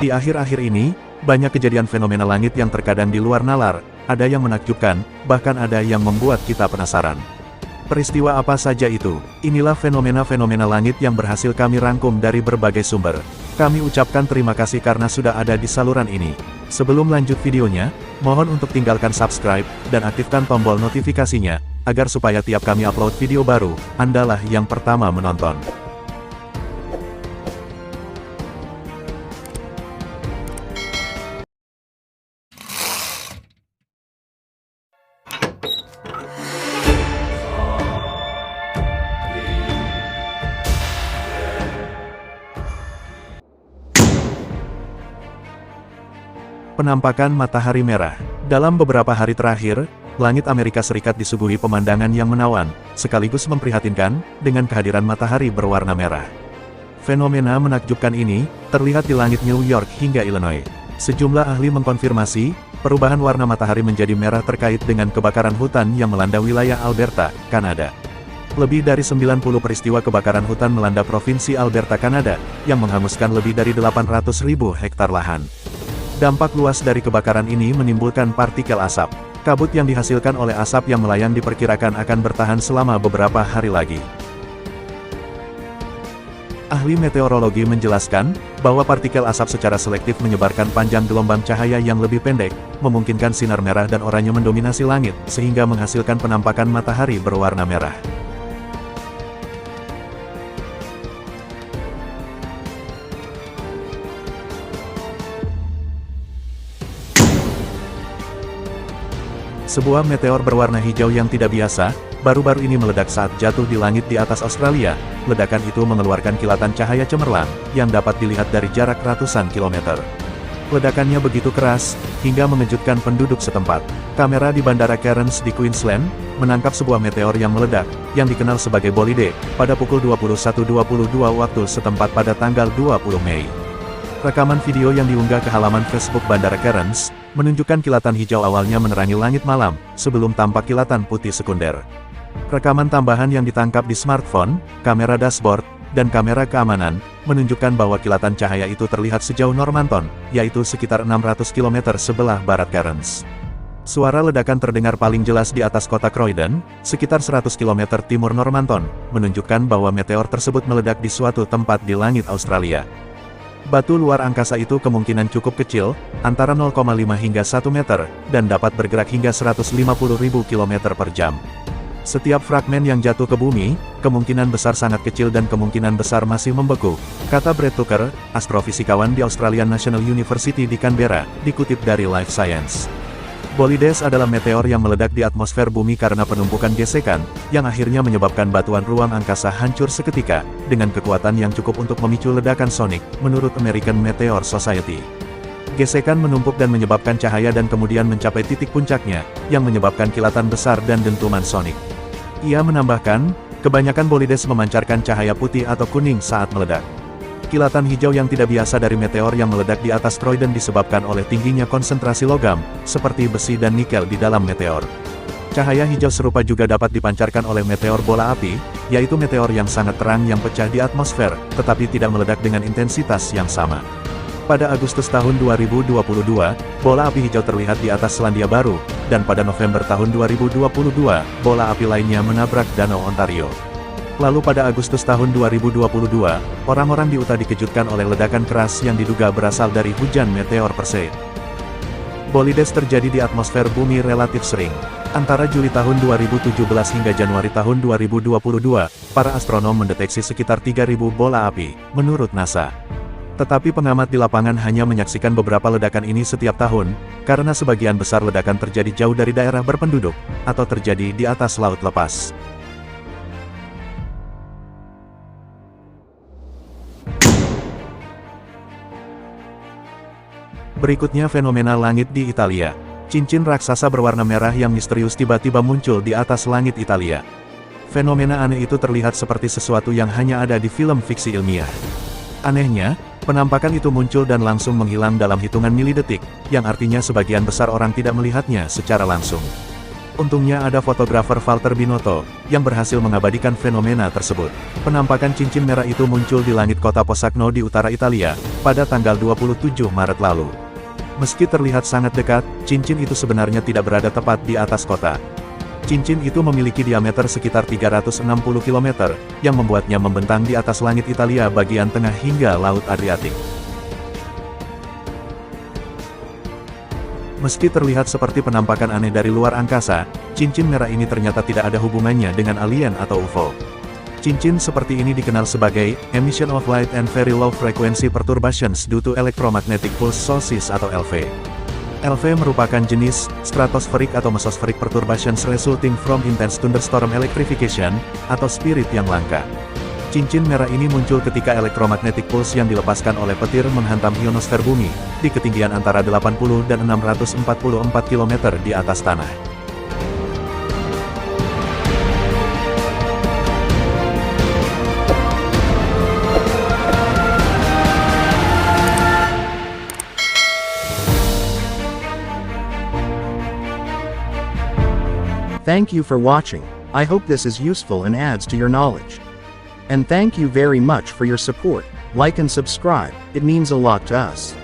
Di akhir-akhir ini, banyak kejadian fenomena langit yang terkadang di luar nalar, ada yang menakjubkan, bahkan ada yang membuat kita penasaran. Peristiwa apa saja itu? Inilah fenomena-fenomena langit yang berhasil kami rangkum dari berbagai sumber. Kami ucapkan terima kasih karena sudah ada di saluran ini. Sebelum lanjut videonya, mohon untuk tinggalkan subscribe, dan aktifkan tombol notifikasinya, agar supaya tiap kami upload video baru, Andalah yang pertama menonton. Penampakan matahari merah. Dalam beberapa hari terakhir, langit Amerika Serikat disuguhi pemandangan yang menawan, sekaligus memprihatinkan, dengan kehadiran matahari berwarna merah. Fenomena menakjubkan ini, terlihat di langit New York hingga Illinois. Sejumlah ahli mengkonfirmasi, perubahan warna matahari menjadi merah terkait dengan kebakaran hutan yang melanda wilayah Alberta, Kanada. Lebih dari 90 peristiwa kebakaran hutan melanda Provinsi Alberta, Kanada, yang menghanguskan lebih dari 800.000 hektar lahan. Dampak luas dari kebakaran ini menimbulkan partikel asap. Kabut yang dihasilkan oleh asap yang melayang diperkirakan akan bertahan selama beberapa hari lagi. Ahli meteorologi menjelaskan, bahwa partikel asap secara selektif menyebarkan panjang gelombang cahaya yang lebih pendek, memungkinkan sinar merah dan oranye mendominasi langit, sehingga menghasilkan penampakan matahari berwarna merah. Sebuah meteor berwarna hijau yang tidak biasa, baru-baru ini meledak saat jatuh di langit di atas Australia. Ledakan itu mengeluarkan kilatan cahaya cemerlang, yang dapat dilihat dari jarak ratusan kilometer. Ledakannya begitu keras, hingga mengejutkan penduduk setempat. Kamera di Bandara Cairns di Queensland, menangkap sebuah meteor yang meledak, yang dikenal sebagai bolide, pada pukul 21.22 waktu setempat pada tanggal 20 Mei. Rekaman video yang diunggah ke halaman Facebook Bandara Cairns, menunjukkan kilatan hijau awalnya menerangi langit malam, sebelum tampak kilatan putih sekunder. Rekaman tambahan yang ditangkap di smartphone, kamera dashboard, dan kamera keamanan, menunjukkan bahwa kilatan cahaya itu terlihat sejauh Normanton, yaitu sekitar 600 km sebelah barat Cairns. Suara ledakan terdengar paling jelas di atas kota Croydon, sekitar 100 km timur Normanton, menunjukkan bahwa meteor tersebut meledak di suatu tempat di langit Australia. Batu luar angkasa itu kemungkinan cukup kecil, antara 0,5 hingga 1 meter, dan dapat bergerak hingga 150.000 km per jam. Setiap fragmen yang jatuh ke bumi, kemungkinan besar sangat kecil dan kemungkinan besar masih membeku, kata Brett Tucker, astrofisikawan di Australian National University di Canberra, dikutip dari Life Science. Bolides adalah meteor yang meledak di atmosfer bumi karena penumpukan gesekan, yang akhirnya menyebabkan batuan ruang angkasa hancur seketika, dengan kekuatan yang cukup untuk memicu ledakan sonik, menurut American Meteor Society. Gesekan menumpuk dan menyebabkan cahaya dan kemudian mencapai titik puncaknya, yang menyebabkan kilatan besar dan dentuman sonik. Ia menambahkan, kebanyakan bolides memancarkan cahaya putih atau kuning saat meledak. Kilatan hijau yang tidak biasa dari meteor yang meledak di atas Croydon disebabkan oleh tingginya konsentrasi logam, seperti besi dan nikel di dalam meteor. Cahaya hijau serupa juga dapat dipancarkan oleh meteor bola api, yaitu meteor yang sangat terang yang pecah di atmosfer, tetapi tidak meledak dengan intensitas yang sama. Pada Agustus tahun 2022, bola api hijau terlihat di atas Selandia Baru, dan pada November tahun 2022, bola api lainnya menabrak Danau Ontario. Lalu pada Agustus tahun 2022, orang-orang di Utah dikejutkan oleh ledakan keras yang diduga berasal dari hujan meteor Perseid. Bolides terjadi di atmosfer bumi relatif sering. Antara Juli tahun 2017 hingga Januari tahun 2022, para astronom mendeteksi sekitar 3.000 bola api, menurut NASA. Tetapi pengamat di lapangan hanya menyaksikan beberapa ledakan ini setiap tahun, karena sebagian besar ledakan terjadi jauh dari daerah berpenduduk, atau terjadi di atas laut lepas. Berikutnya fenomena langit di Italia. Cincin raksasa berwarna merah yang misterius tiba-tiba muncul di atas langit Italia. Fenomena aneh itu terlihat seperti sesuatu yang hanya ada di film fiksi ilmiah. Anehnya, penampakan itu muncul dan langsung menghilang dalam hitungan milidetik, yang artinya sebagian besar orang tidak melihatnya secara langsung. Untungnya ada fotografer Walter Binotto, yang berhasil mengabadikan fenomena tersebut. Penampakan cincin merah itu muncul di langit kota Posacno di utara Italia, pada tanggal 27 Maret lalu. Meski terlihat sangat dekat, cincin itu sebenarnya tidak berada tepat di atas kota. Cincin itu memiliki diameter sekitar 360 km, yang membuatnya membentang di atas langit Italia bagian tengah hingga Laut Adriatik. Meski terlihat seperti penampakan aneh dari luar angkasa, cincin merah ini ternyata tidak ada hubungannya dengan alien atau UFO. Cincin seperti ini dikenal sebagai emission of light and very low frequency perturbations due to electromagnetic pulse sources atau ELV. ELV merupakan jenis stratospheric atau mesospheric perturbations resulting from intense thunderstorm electrification atau spirit yang langka. Cincin merah ini muncul ketika electromagnetic pulse yang dilepaskan oleh petir menghantam ionosfer bumi, di ketinggian antara 80 dan 644 km di atas tanah. Thank you for watching. I hope this is useful and adds to your knowledge. And thank you very much for your support. Like and subscribe, it means a lot to us.